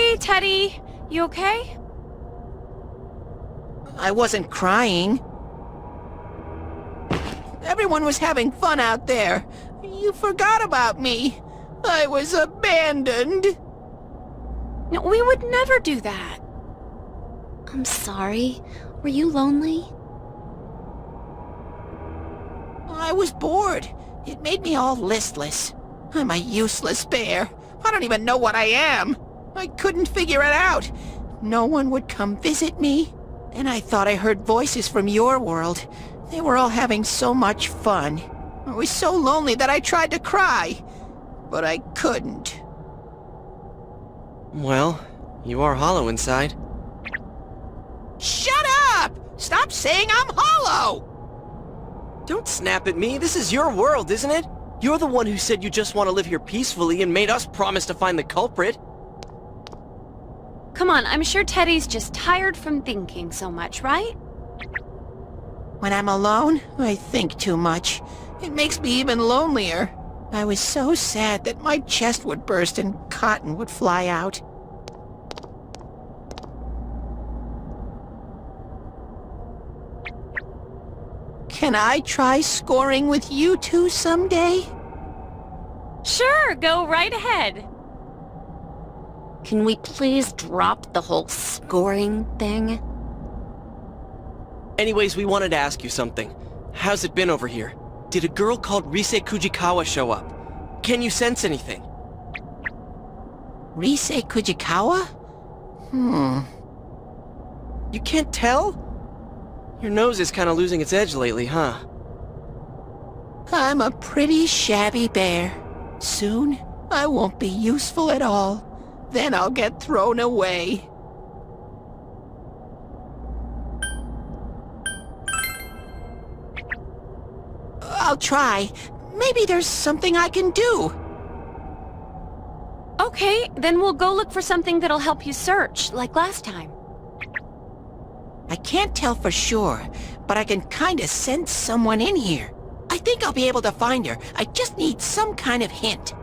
Hey, Teddie. You okay? I wasn't crying. Everyone was having fun out there. You forgot about me. I was abandoned. No, we would never do that. I'm sorry. Were you lonely? I was bored. It made me all listless. I'm a useless bear. I don't even know what I am. I couldn't figure it out. No one would come visit me. And I thought I heard voices from your world. They were all having so much fun. I was so lonely that I tried to cry. But I couldn't. Well, you are hollow inside. Shut up! Stop saying I'm hollow! Don't snap at me. This is your world, isn't it? You're the one who said you just want to live here peacefully and made us promise to find the culprit. Come on, I'm sure Teddie's just tired from thinking so much, right? When I'm alone, I think too much. It makes me even lonelier. I was so sad that my chest would burst and cotton would fly out. Can I try scoring with you two someday? Sure, go right ahead. Can we please drop the whole scoring thing? Anyways, we wanted to ask you something. How's it been over here? Did a girl called Rise Kujikawa show up? Can you sense anything? Rise Kujikawa? You can't tell? Your nose is kind of losing its edge lately, huh? I'm a pretty shabby bear. Soon, I won't be useful at all. Then I'll get thrown away. I'll try. Maybe there's something I can do. Okay, then we'll go look for something that'll help you search, like last time. I can't tell for sure, but I can kinda sense someone in here. I think I'll be able to find her. I just need some kind of hint.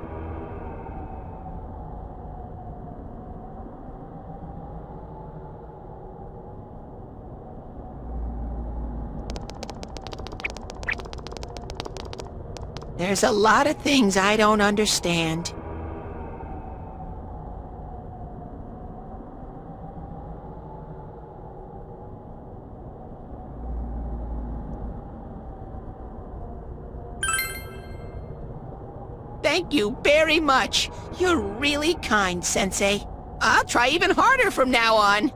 There's a lot of things I don't understand. Thank you very much. You're really kind, Sensei. I'll try even harder from now on.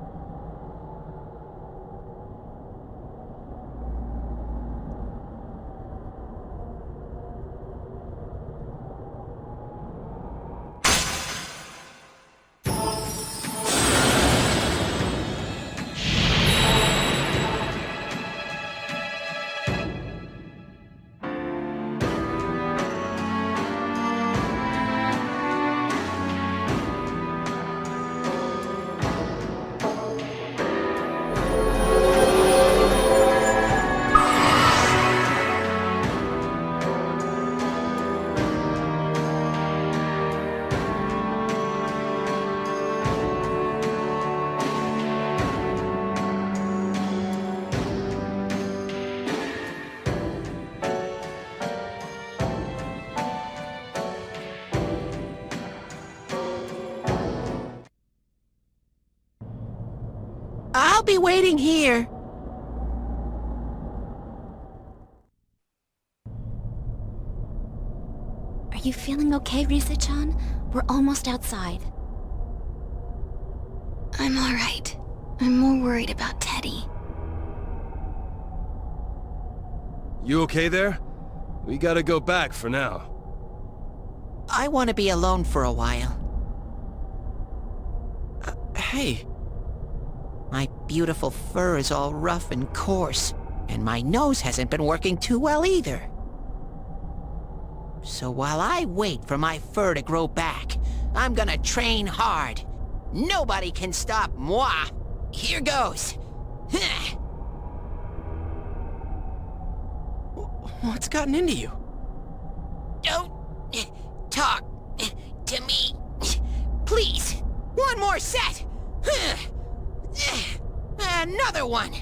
I'll be waiting here. Are you feeling okay, Risa-chan? We're almost outside. I'm alright. I'm more worried about Teddie. You okay there? We gotta go back for now. I want to be alone for a while. Hey. My beautiful fur is all rough and coarse, and my nose hasn't been working too well either. So while I wait for my fur to grow back, I'm gonna train hard. Nobody can stop moi. Here goes. What's gotten into you? Don't talk to me. Please, one more more set! Another one!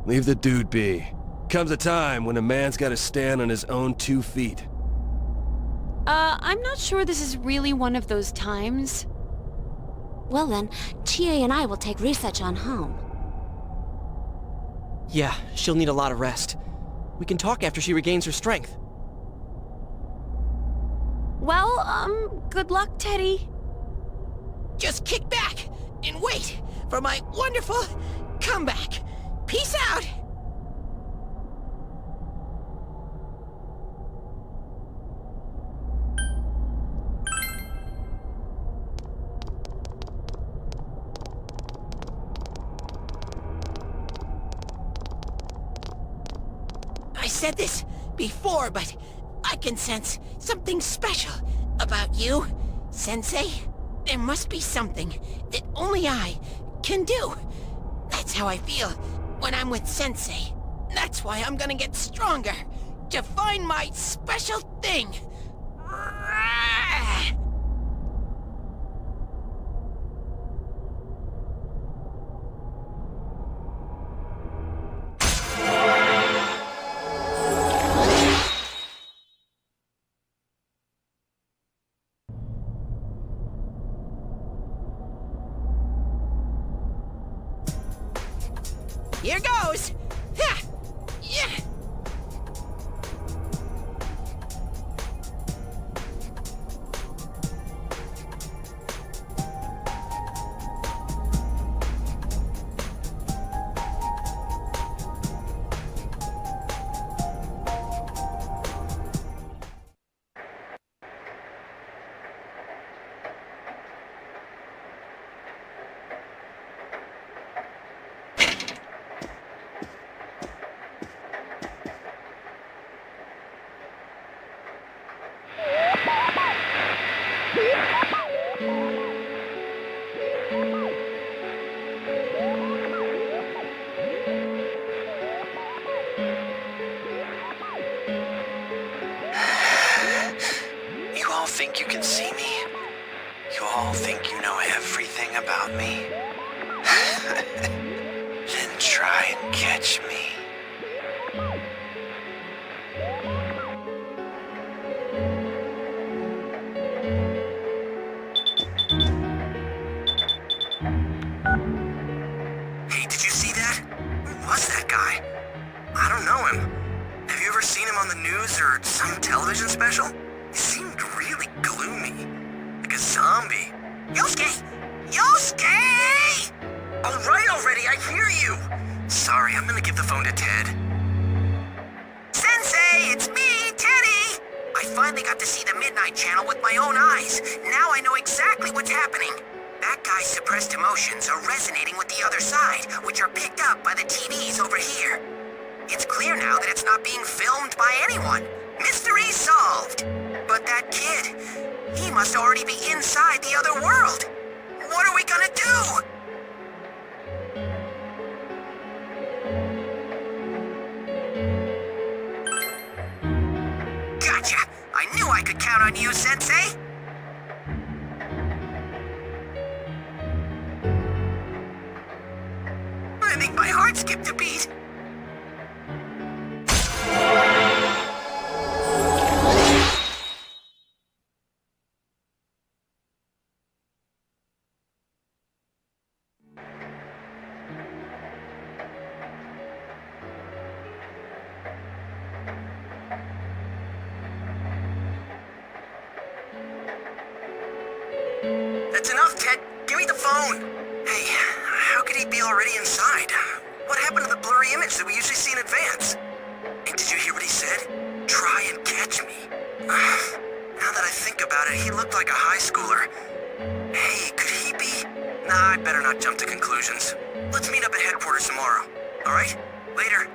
Leave the dude be. Comes a time when a man's gotta stand on his own 2 feet. I'm not sure this is really one of those times. Well then, Chie and I will take Risachan home. Yeah, she'll need a lot of rest. We can talk after she regains her strength. Well, good luck, Teddie. Just kick back and wait for my wonderful comeback. Peace out! I said this before, but I can sense something special about you, Sensei. There must be something that only I can do. That's how I feel when I'm with Sensei. That's why I'm gonna get stronger, to find my special thing. Here goes! Ha! Yeah! Think you can see me? You all think you know everything about me? Then try and catch me. Hey, did you see that? Who was that guy? I don't know him. Have you ever seen him on the news or some television special? He seemed really gloomy. Like a zombie. Yosuke! Yosuke! Alright already, I hear you! Sorry, I'm gonna give the phone to Ted. Sensei, it's me, Teddie! I finally got to see the Midnight Channel with my own eyes. Now I know exactly what's happening. That guy's suppressed emotions are resonating with the other side, which are picked up by the TVs over here. It's clear now that it's not being filmed by anyone. Mystery solved. But that kid, he must already be inside the other world. What are we gonna do? Gotcha! I knew I could count on you, Sensei! I think my heart skipped a beat. That's enough, Ted. Give me the phone. Hey, how could he be already inside? What happened to the blurry image that we usually see in advance? And did you hear what he said? Try and catch me. Now that I think about it, he looked like a high schooler. Hey, could he be? Nah, I better not jump to conclusions. Let's meet up at headquarters tomorrow. All right? Later.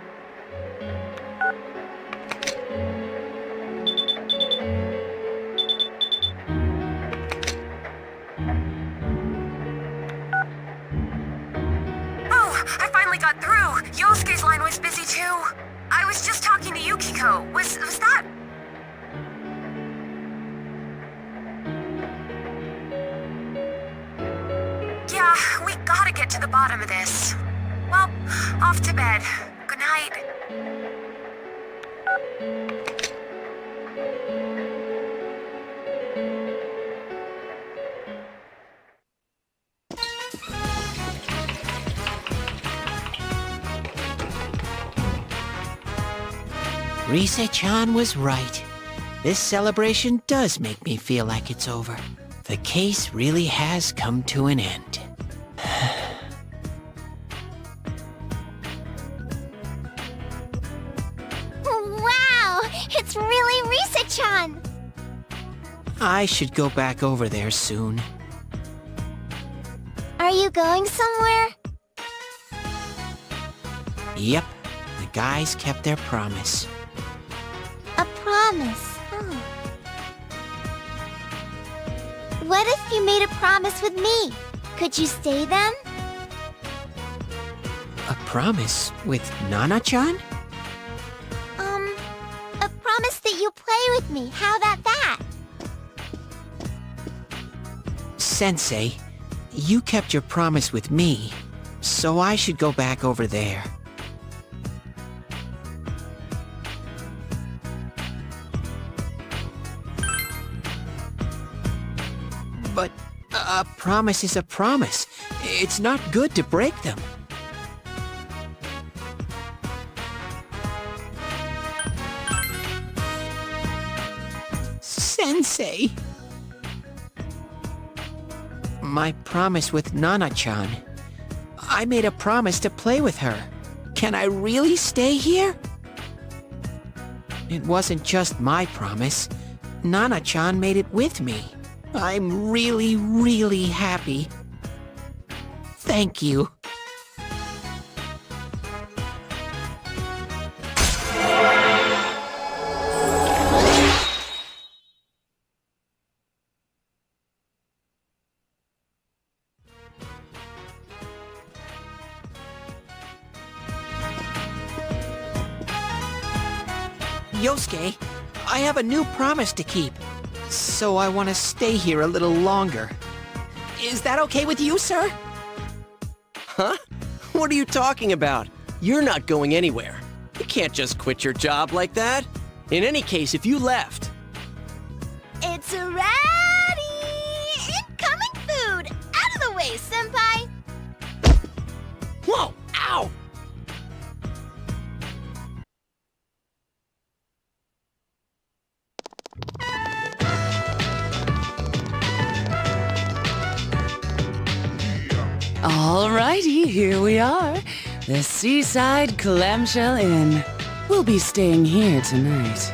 I finally got through. Yosuke's line was busy too. I was just talking to Yukiko. Was that... get to the bottom of this. Well, off to bed. Good night. Risa-chan was right. This celebration does make me feel like it's over. The case really has come to an end. Wow! It's really Risa-chan! I should go back over there soon. Are you going somewhere? Yep, the guys kept their promise. A promise. Oh. What if you made a promise with me? Could you stay then? A promise with Nana-chan? A promise that you'll play with me. How about that? Sensei, you kept your promise with me, so I should go back over there. But a promise is a promise. It's not good to break them. Sensei! My promise with Nana-chan. I made a promise to play with her. Can I really stay here? It wasn't just my promise. Nana-chan made it with me. I'm really, really happy. Thank you. Yosuke, I have a new promise to keep, so I want to stay here a little longer. Is that okay with you, sir? Huh? What are you talking about? You're not going anywhere. You can't just quit your job like that. In any case, if you left... It's ready! Incoming food! Out of the way, senpai! Whoa! Ow! Alrighty, here we are. The Seaside Clamshell Inn. We'll be staying here tonight.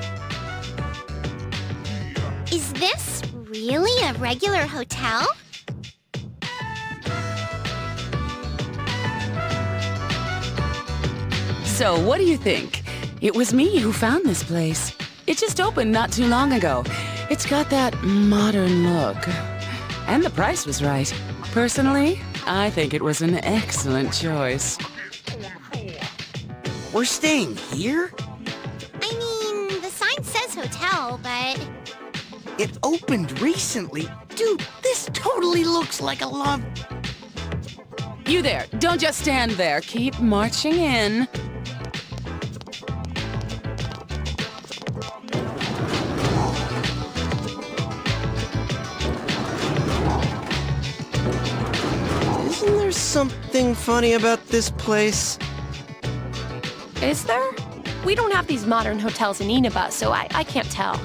Is this really a regular hotel? So, what do you think? It was me who found this place. It just opened not too long ago. It's got that modern look. And the price was right. Personally, I think it was an excellent choice. We're staying here? I mean, the sign says hotel, but... It opened recently. Dude, this totally looks like a love... You there, don't just stand there. Keep marching in. Isn't there something funny about this place? Is there? We don't have these modern hotels in Inaba, so I can't tell.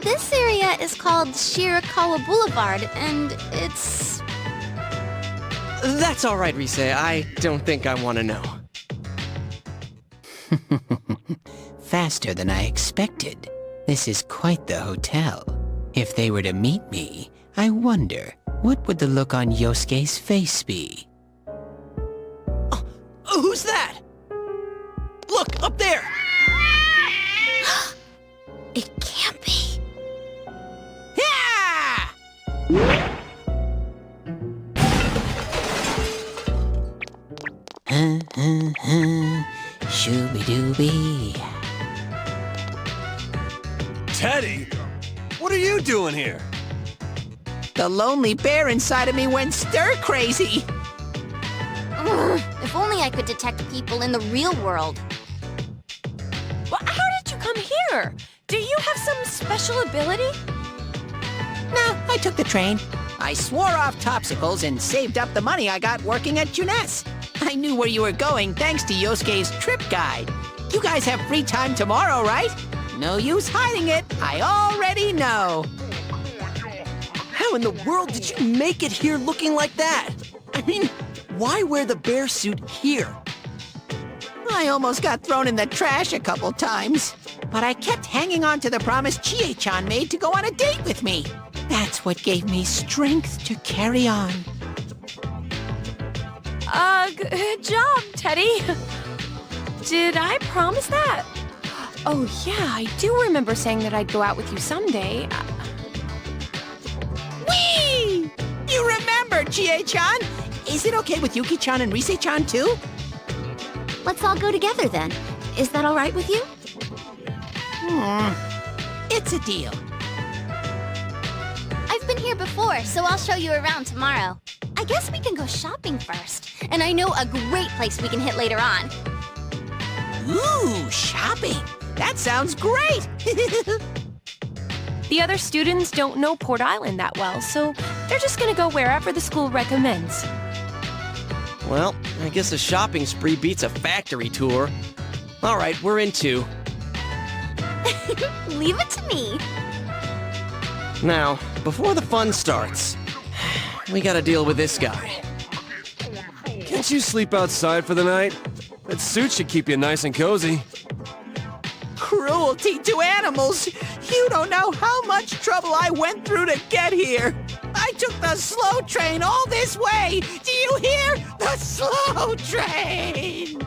This area is called Shirakawa Boulevard, and it's... That's all right, Rise. I don't think I want to know. Faster than I expected. This is quite the hotel. If they were to meet me, I wonder, what would the look on Yosuke's face be? Who's that? Look, up there! It can't be. Shooby-dooby. Teddie? What are you doing here? The lonely bear inside of me went stir-crazy. Ugh, if only I could detect people in the real world. Well, how did you come here? Do you have some special ability? No, I took the train. I swore off Topsicles and saved up the money I got working at Juness. I knew where you were going thanks to Yosuke's trip guide. You guys have free time tomorrow, right? No use hiding it. I already know. How in the world did you make it here looking like that? I mean, why wear the bear suit here? I almost got thrown in the trash a couple times. But I kept hanging on to the promise Chie-chan made to go on a date with me. That's what gave me strength to carry on. Good job, Teddie. Did I promise that? Oh, yeah, I do remember saying that I'd go out with you someday. Whee! You remember, Chie-chan? Is it okay with Yuki-chan and Rise-chan too? Let's all go together then. Is that all right with you? It's a deal. I've been here before, so I'll show you around tomorrow. I guess we can go shopping first. And I know a great place we can hit later on. Ooh, shopping. That sounds great. The other students don't know Port Island that well, so they're just gonna go wherever the school recommends. Well, I guess a shopping spree beats a factory tour. All right, we're in too. Leave it to me. Now, before the fun starts, we gotta deal with this guy. Can't you sleep outside for the night? That suit should keep you nice and cozy. Cruelty to animals. You don't know how much trouble I went through to get here. I took the slow train all this way. Do you hear? The slow train.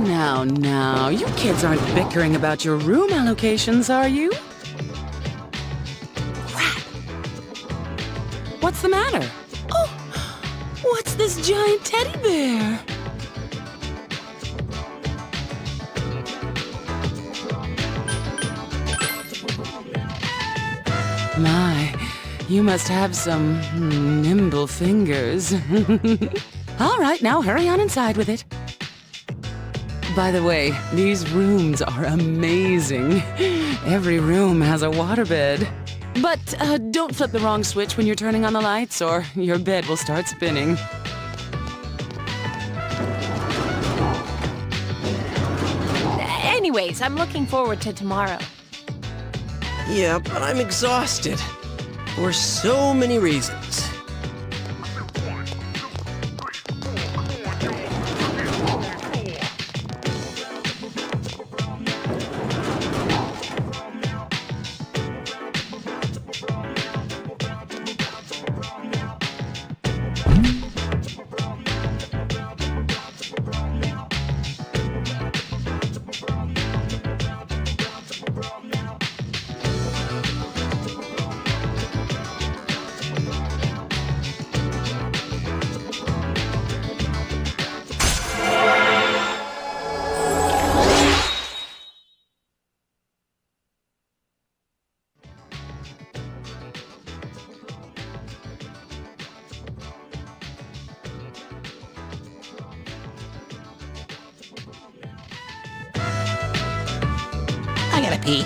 Now, you kids aren't bickering about your room allocations, are you? Crap! What's the matter? Oh, what's this giant teddy bear? My, you must have some nimble fingers. All right, now hurry on inside with it. By the way, these rooms are amazing. Every room has a waterbed. But don't flip the wrong switch when you're turning on the lights, or your bed will start spinning. Anyways, I'm looking forward to tomorrow. Yeah, but I'm exhausted. For so many reasons. I gotta pee.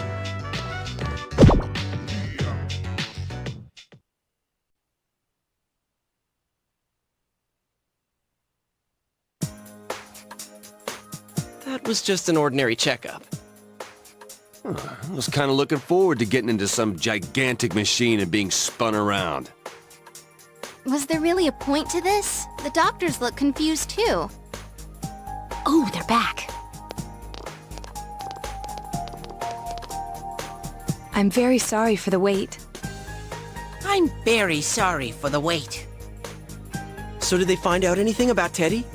That was just an ordinary checkup. I was kind of looking forward to getting into some gigantic machine and being spun around. Was there really a point to this? The doctors look confused too. Oh, they're back. I'm very sorry for the wait. I'm very sorry for the wait. So did they find out anything about Teddie?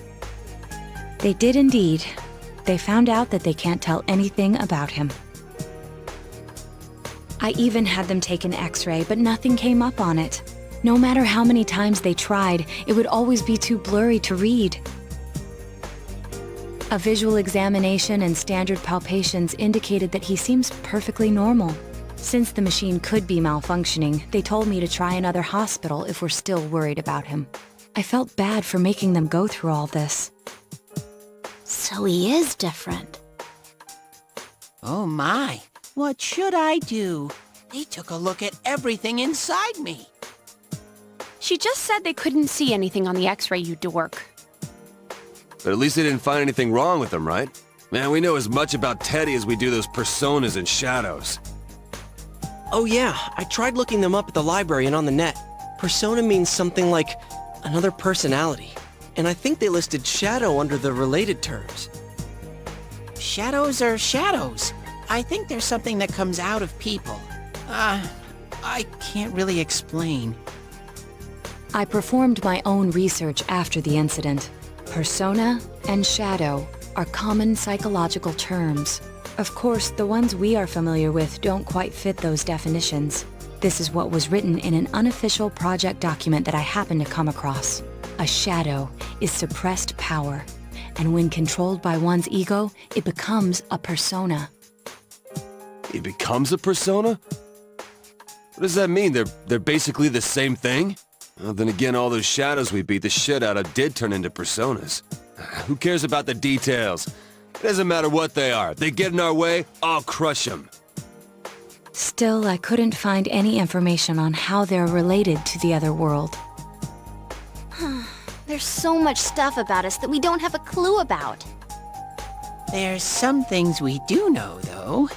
They did indeed. They found out that they can't tell anything about him. I even had them take an X-ray, but nothing came up on it. No matter how many times they tried, it would always be too blurry to read. A visual examination and standard palpations indicated that he seems perfectly normal. Since the machine could be malfunctioning, they told me to try another hospital if we're still worried about him. I felt bad for making them go through all this. So he is different. Oh my, what should I do? They took a look at everything inside me. She just said they couldn't see anything on the X-ray, you dork. But at least they didn't find anything wrong with him, right? Man, we know as much about Teddie as we do those personas and shadows. Oh yeah, I tried looking them up at the library and on the net. Persona means something like another personality. And I think they listed shadow under the related terms. Shadows are shadows. I think there's something that comes out of people. I can't really explain. I performed my own research after the incident. Persona and shadow are common psychological terms. Of course, the ones we are familiar with don't quite fit those definitions. This is what was written in an unofficial project document that I happened to come across. A shadow is suppressed power, and when controlled by one's ego, it becomes a persona. It becomes a persona? What does that mean? They're basically the same thing? Well, then again, all those shadows we beat the shit out of did turn into personas. Who cares about the details? It doesn't matter what they are. If they get in our way, I'll crush them. Still, I couldn't find any information on how they're related to the other world. There's so much stuff about us that we don't have a clue about. There's some things we do know, though.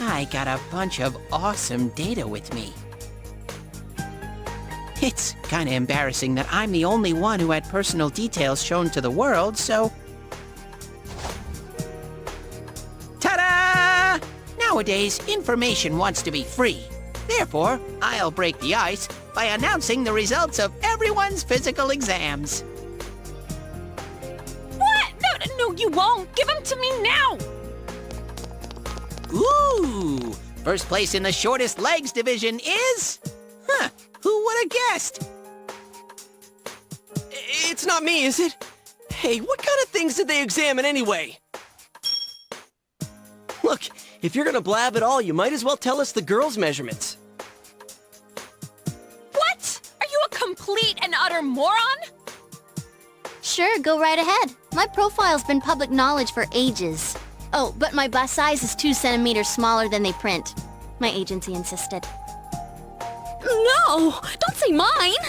I got a bunch of awesome data with me. It's kinda embarrassing that I'm the only one who had personal details shown to the world, so... Ta-da! Nowadays, information wants to be free. Therefore, I'll break the ice by announcing the results of everyone's physical exams. What? No, you won't. Give them to me now. Ooh! First place in the shortest legs division is... Who would have guessed? It's not me, is it? Hey, what kind of things did they examine anyway? Look, if you're gonna blab at all, you might as well tell us the girls' measurements. What? Are you a complete and utter moron? Sure, go right ahead. My profile's been public knowledge for ages. Oh, but my bust size is 2 centimeters smaller than they print. My agency insisted. No! Don't say mine!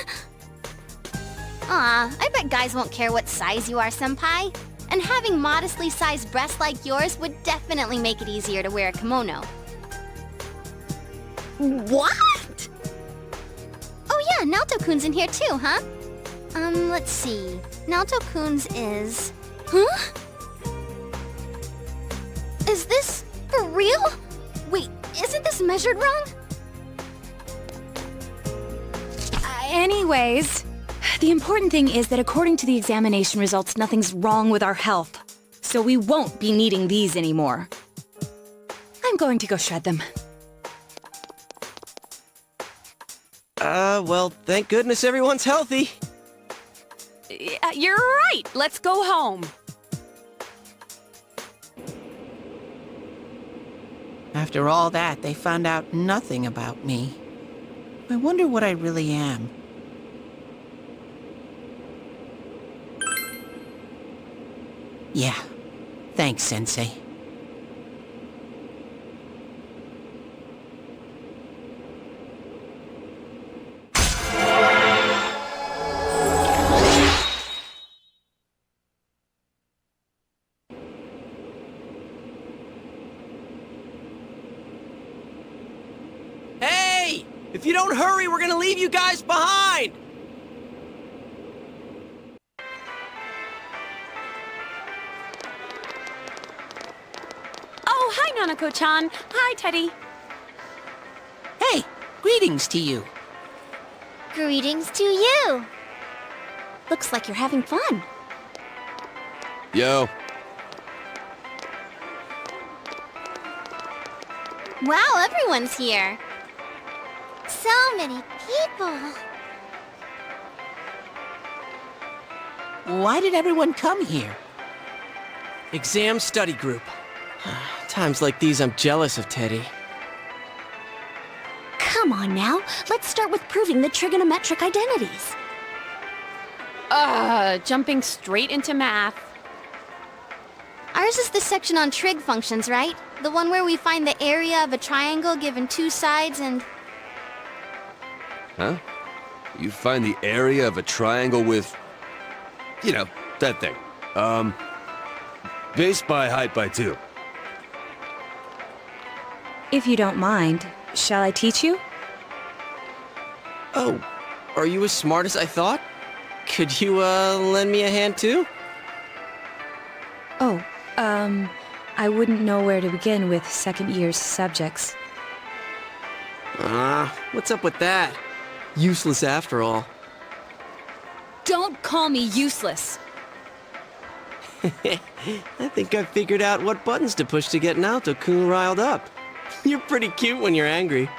Aw, I bet guys won't care what size you are, senpai. And having modestly sized breasts like yours would definitely make it easier to wear a kimono. What? Oh yeah, Naoto-kun's in here too, huh? Let's see. Naoto-kun's is... Huh? Is this for real? Wait, isn't this measured wrong? Anyways, the important thing is that according to the examination results, nothing's wrong with our health. So we won't be needing these anymore. I'm going to go shred them. Well, thank goodness everyone's healthy. You're right. Let's go home. After all that, they found out nothing about me. I wonder what I really am. Yeah. Thanks, Sensei. Hey! If you don't hurry, we're gonna leave you guys behind! Oh, hi, Nanako-chan. Hi, Teddie. Hey! Greetings to you. Greetings to you. Looks like you're having fun. Yo. Wow, everyone's here. So many people. Why did everyone come here? Exam study group. Times like these, I'm jealous of Teddie. Come on now, let's start with proving the trigonometric identities. Jumping straight into math. Ours is the section on trig functions, right? The one where we find the area of a triangle given two sides and... Huh? You find the area of a triangle with... You know, that thing. Base by height by 2. If you don't mind, shall I teach you? Oh, are you as smart as I thought? Could you, lend me a hand too? Oh, I wouldn't know where to begin with second year's subjects. What's up with that? Useless after all. Don't call me useless! I think I figured out what buttons to push to get Naoto-kun riled up. You're pretty cute when you're angry.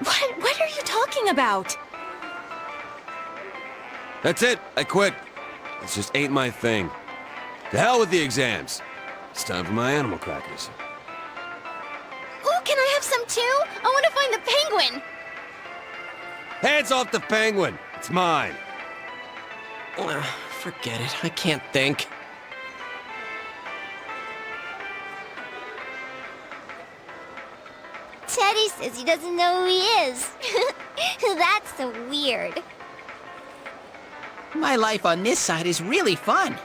What are you talking about? That's it. I quit. This just ain't my thing. To hell with the exams. It's time for my animal crackers. Oh, can I have some too? I want to find the penguin! Hands off the penguin. It's mine. Forget it. I can't think. Teddie says he doesn't know who he is. That's so weird. My life on this side is really fun.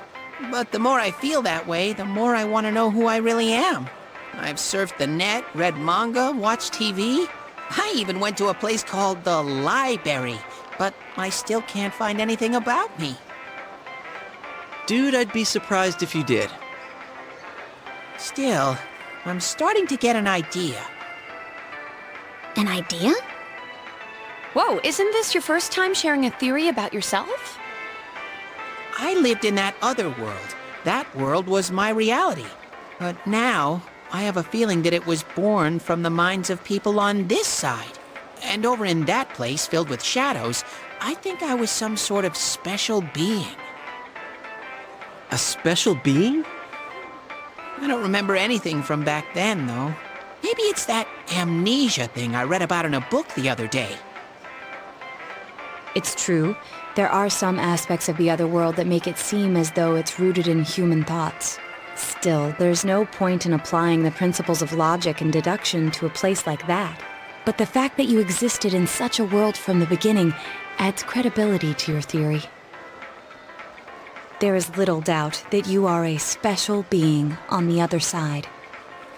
But the more I feel that way, the more I want to know who I really am. I've surfed the net, read manga, watched TV. I even went to a place called the Library, but I still can't find anything about me. Dude, I'd be surprised if you did. Still, I'm starting to get an idea. An idea? Whoa, isn't this your first time sharing a theory about yourself? I lived in that other world. That world was my reality. But now, I have a feeling that it was born from the minds of people on this side. And over in that place filled with shadows, I think I was some sort of special being. A special being? I don't remember anything from back then, though. Maybe it's that amnesia thing I read about in a book the other day. It's true. There are some aspects of the other world that make it seem as though it's rooted in human thoughts. Still, there's no point in applying the principles of logic and deduction to a place like that. But the fact that you existed in such a world from the beginning adds credibility to your theory. There is little doubt that you are a special being on the other side.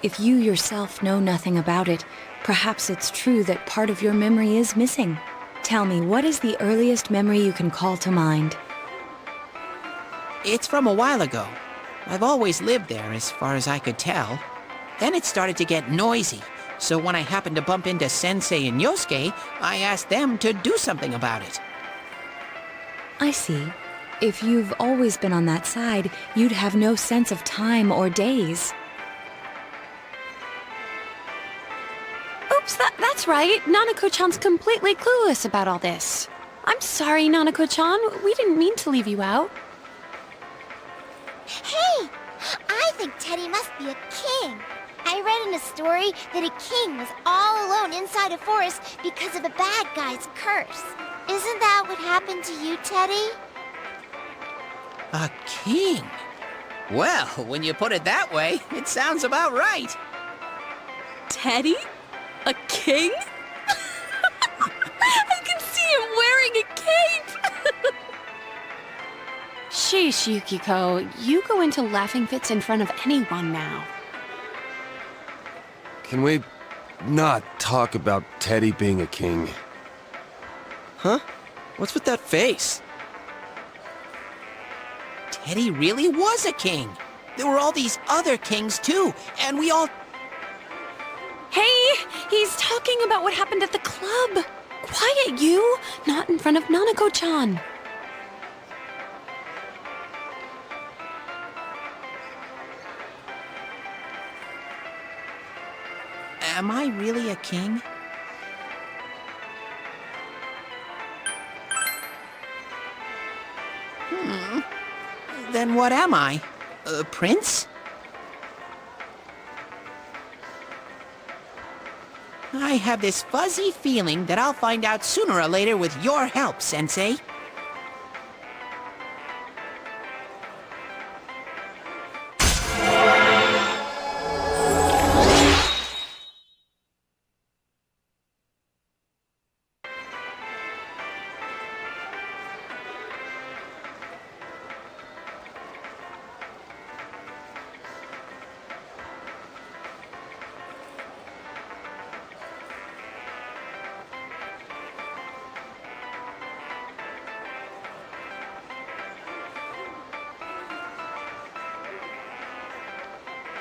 If you yourself know nothing about it, perhaps it's true that part of your memory is missing. Tell me, what is the earliest memory you can call to mind? It's from a while ago. I've always lived there, as far as I could tell. Then it started to get noisy, so when I happened to bump into Sensei and Yosuke, I asked them to do something about it. I see. If you've always been on that side, you'd have no sense of time or days. Oops, that's right. Nanako-chan's completely clueless about all this. I'm sorry, Nanako-chan. We didn't mean to leave you out. Hey! I think Teddie must be a king. I read in a story that a king was all alone inside a forest because of a bad guy's curse. Isn't that what happened to you, Teddie? A king? Well, when you put it that way, it sounds about right. Teddie? A king? I can see him wearing a cape! Sheesh, Yukiko. You go into laughing fits in front of anyone now. Can we not talk about Teddie being a king? Huh? What's with that face? Teddie really was a king. There were all these other kings, too, and we all... Hey, he's talking about what happened at the club. Quiet, you. Not in front of Nanako-chan. Am I really a king? Then what am I? A prince? I have this fuzzy feeling that I'll find out sooner or later with your help, Sensei.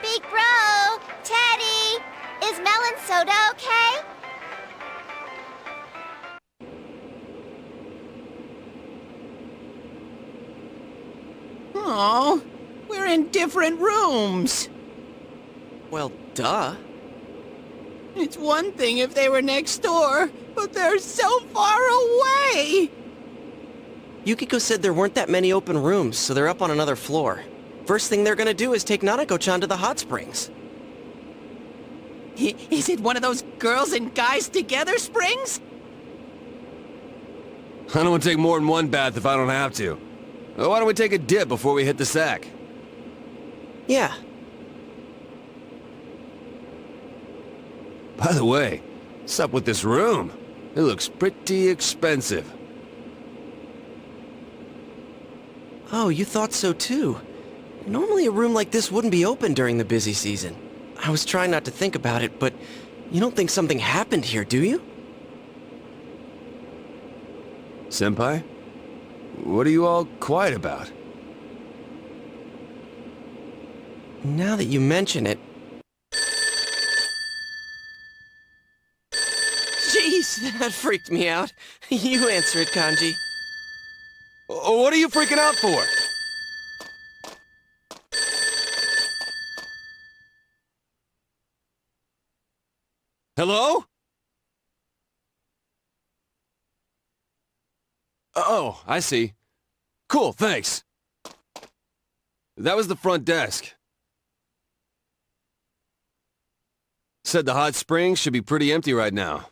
Big bro! Teddie! Is melon soda okay? Oh, we're in different rooms. Well, duh. It's one thing if they were next door, but they're so far away. Yukiko said there weren't that many open rooms, so they're up on another floor. First thing they're gonna do is take Nanako-chan to the hot springs. Is it one of those girls and guys together springs? I don't want to take more than one bath if I don't have to. Why don't we take a dip before we hit the sack? Yeah. By the way, what's up with this room? It looks pretty expensive. Oh, you thought so too. Normally a room like this wouldn't be open during the busy season. I was trying not to think about it, but you don't think something happened here, do you? Senpai? What are you all quiet about? Now that you mention it... Jeez, that freaked me out. You answer it, Kanji. What are you freaking out for? Hello? Oh, I see. Cool, thanks. That was the front desk. Said the hot springs should be pretty empty right now.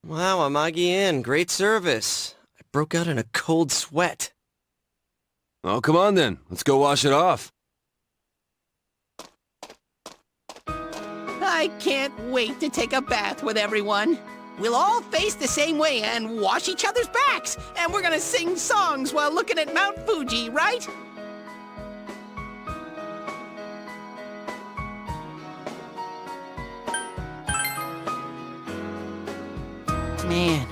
Wow, Amagi-in, great service. I broke out in a cold sweat. Oh, come on then. Let's go wash it off. I can't wait to take a bath with everyone. We'll all face the same way and wash each other's backs. And we're gonna sing songs while looking at Mount Fuji, right? Man,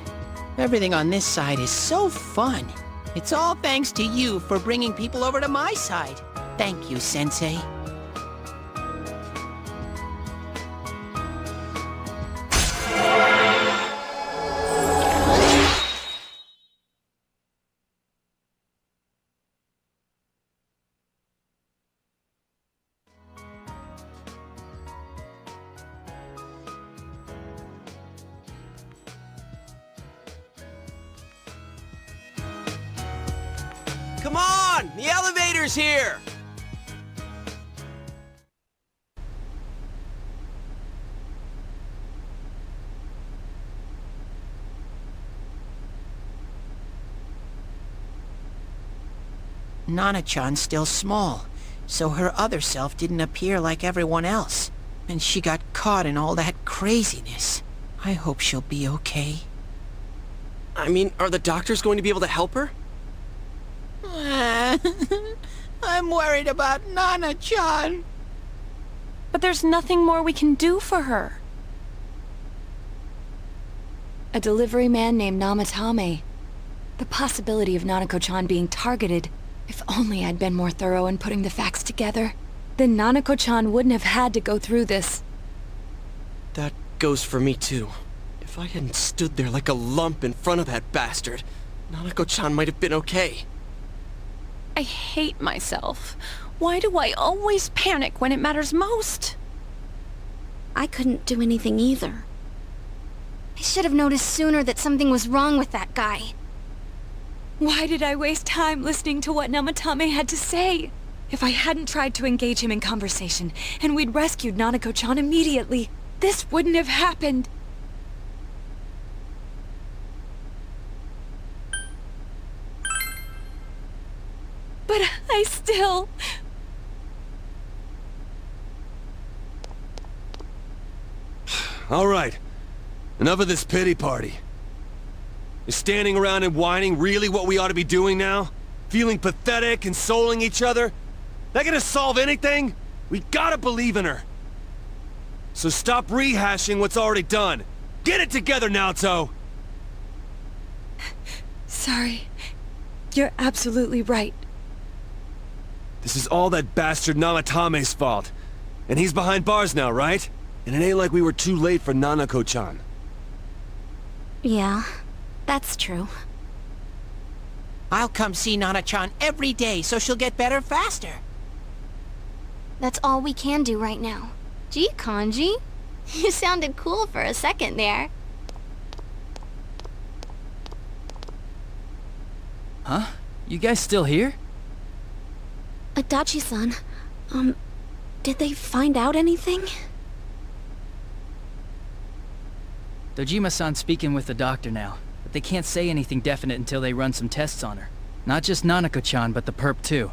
everything on this side is so fun. It's all thanks to you for bringing people over to my side. Thank you, Sensei. Come on! The elevator's here! Nana-chan's still small, so her other self didn't appear like everyone else. And she got caught in all that craziness. I hope she'll be okay. I mean, are the doctors going to be able to help her? I'm worried about Nana-chan. But there's nothing more we can do for her. A delivery man named Namatame. The possibility of Nanako-chan being targeted. If only I'd been more thorough in putting the facts together. Then Nanako-chan wouldn't have had to go through this. That goes for me too. If I hadn't stood there like a lump in front of that bastard, Nanako-chan might have been okay. I hate myself. Why do I always panic when it matters most? I couldn't do anything either. I should have noticed sooner that something was wrong with that guy. Why did I waste time listening to what Namatame had to say? If I hadn't tried to engage him in conversation, and we'd rescued Nanako-chan immediately, this wouldn't have happened. But I still... All right. Enough of this pity party. Is standing around and whining really what we ought to be doing now? Feeling pathetic, consoling each other? That gonna solve anything? We gotta believe in her. So stop rehashing what's already done. Get it together, Naoto! Sorry. You're absolutely right. This is all that bastard Namatame's fault. And he's behind bars now, right? And it ain't like we were too late for Nanako-chan. Yeah, that's true. I'll come see Nana-chan every day so she'll get better faster. That's all we can do right now. Gee, Kanji, you sounded cool for a second there. Huh? You guys still here? Adachi-san, did they find out anything? Dojima-san's speaking with the doctor now, but they can't say anything definite until they run some tests on her. Not just Nanako-chan, but the perp too.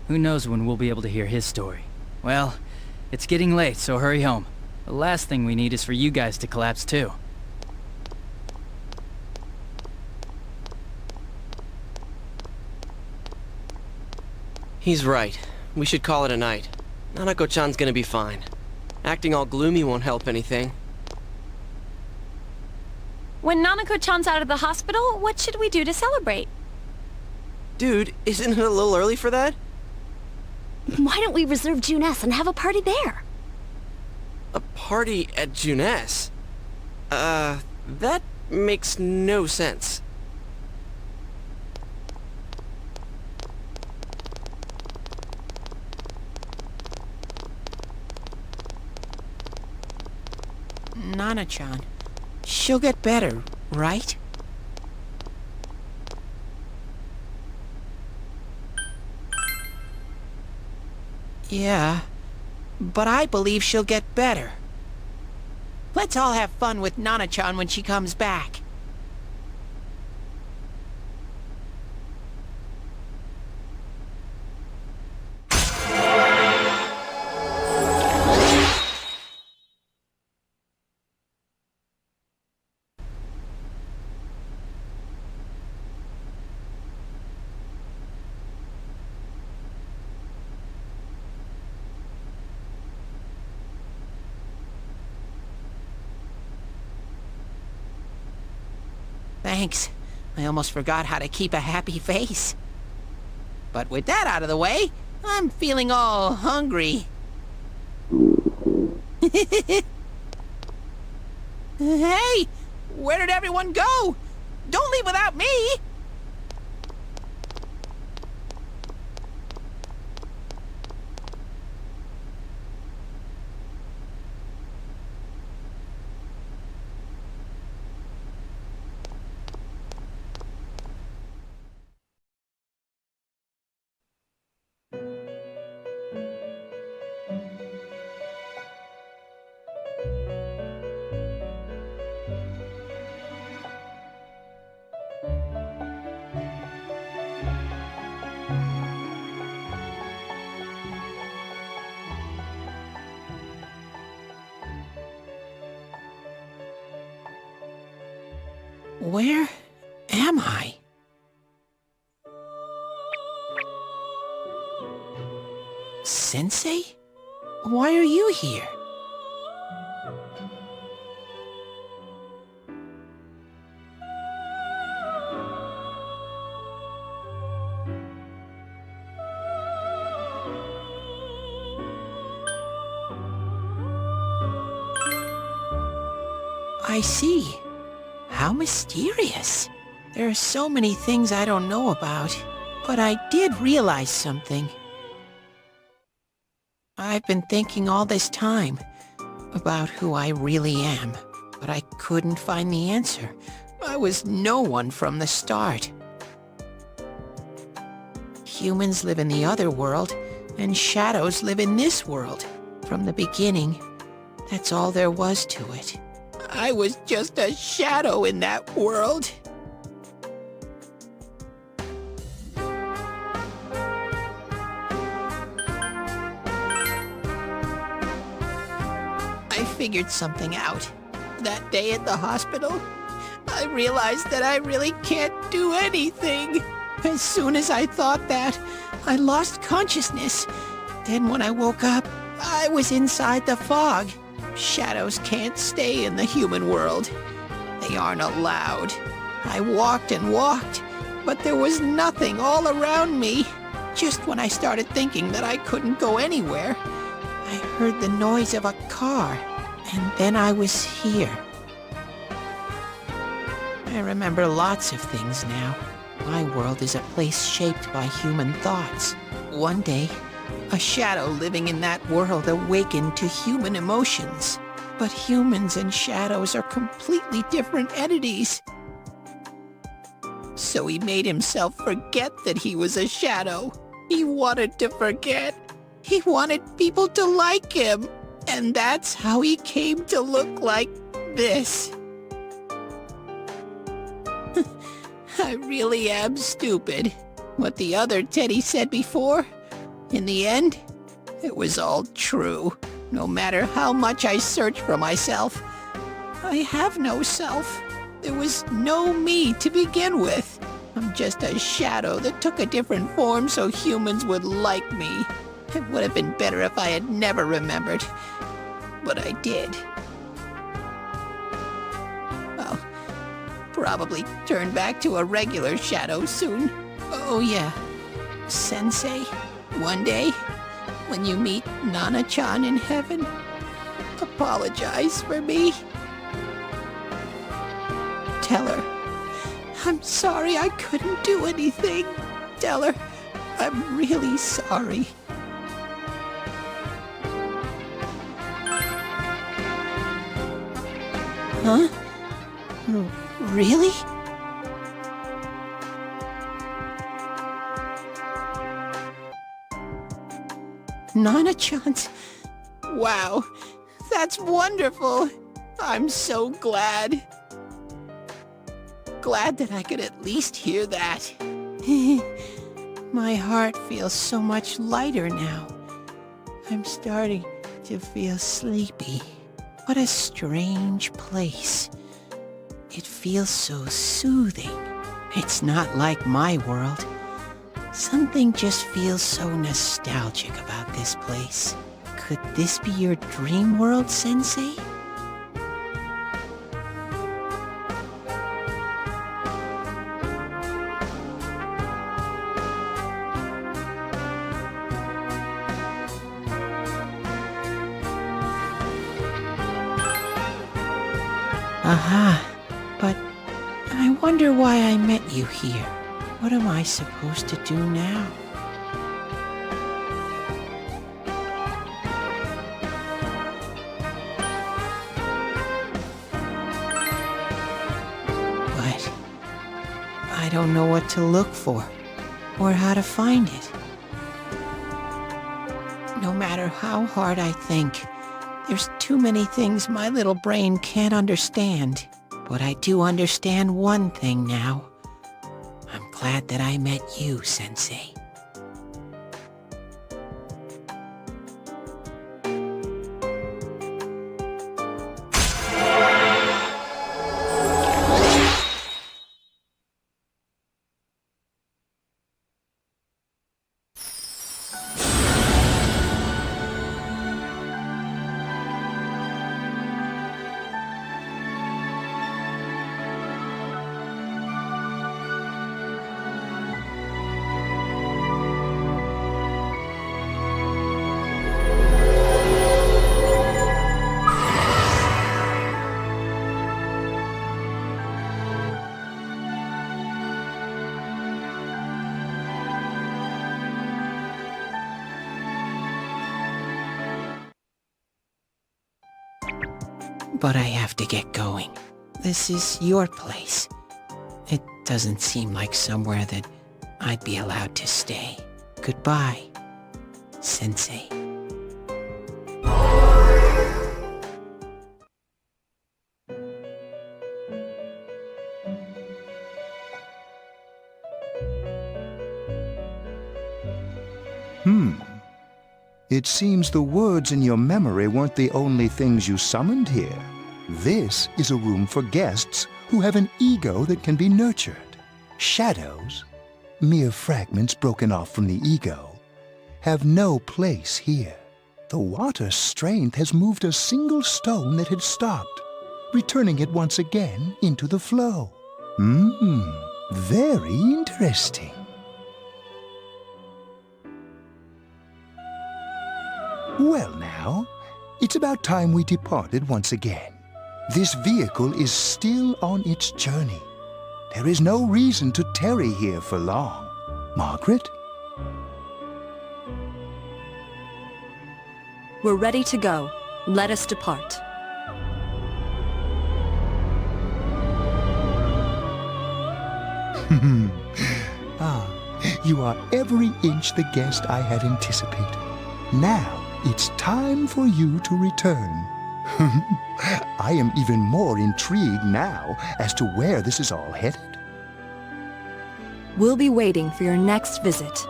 Who knows when we'll be able to hear his story. Well, it's getting late, so hurry home. The last thing we need is for you guys to collapse too. He's right. We should call it a night. Nanako-chan's gonna be fine. Acting all gloomy won't help anything. When Nanako-chan's out of the hospital, what should we do to celebrate? Dude, isn't it a little early for that? Why don't we reserve June S and have a party there? A party at Juness? That makes no sense. Nana-chan, she'll get better, right? Yeah, but I believe she'll get better. Let's all have fun with Nana-chan when she comes back. Thanks. I almost forgot how to keep a happy face. But with that out of the way, I'm feeling all hungry. Hey! Where did everyone go? Don't leave without me! Where am I? Sensei? Why are you here? I see. How mysterious. There are so many things I don't know about, but I did realize something. I've been thinking all this time about who I really am, but I couldn't find the answer. I was no one from the start. Humans live in the other world, and shadows live in this world. From the beginning, That's all there was to it. I was just a shadow in that world. I figured something out. That day at the hospital, I realized that I really can't do anything. As soon as I thought that, I lost consciousness. Then when I woke up, I was inside the fog. Shadows can't stay in the human world. They aren't allowed. I walked and walked, but there was nothing all around me. Just when I started thinking that I couldn't go anywhere, I heard the noise of a car, and then I was here. I remember lots of things now. My world is a place shaped by human thoughts. One day, a shadow living in that world awakened to human emotions. But humans and shadows are completely different entities. So he made himself forget that he was a shadow. He wanted to forget. He wanted people to like him. And that's how he came to look like this. I really am stupid. What the other Teddie said before, in the end, it was all true. No matter how much I search for myself, I have no self. There was no me to begin with. I'm just a shadow that took a different form so humans would like me. It would have been better if I had never remembered. But I did. I'll probably turn back to a regular shadow soon. Oh yeah, Sensei, one day, when you meet Nana-chan in heaven, apologize for me. Tell her, I'm sorry I couldn't do anything. Tell her, I'm really sorry. Huh? Really? Nana-chan's... Wow, that's wonderful. I'm so glad. Glad that I could at least hear that. My heart feels so much lighter now. I'm starting to feel sleepy. What a strange place. It feels so soothing. It's not like my world. Something just feels so nostalgic about this place. Could this be your dream world, Sensei? Aha, but I wonder why I met you here. What am I supposed to do now? But I don't know what to look for, or how to find it. No matter how hard I think, there's too many things my little brain can't understand. But I do understand one thing now. I'm glad that I met you, Sensei. But I have to get going. This is your place. It doesn't seem like somewhere that I'd be allowed to stay. Goodbye, Sensei. It seems the words in your memory weren't the only things you summoned here. This is a room for guests who have an ego that can be nurtured. Shadows, mere fragments broken off from the ego, have no place here. The water's strength has moved a single stone that had stopped, returning it once again into the flow. Very interesting. Well now, it's about time we departed once again. This vehicle is still on its journey. There is no reason to tarry here for long. Margaret? We're ready to go. Let us depart. You are every inch the guest I had anticipated. Now, it's time for you to return. I am even more intrigued now as to where this is all headed. We'll be waiting for your next visit.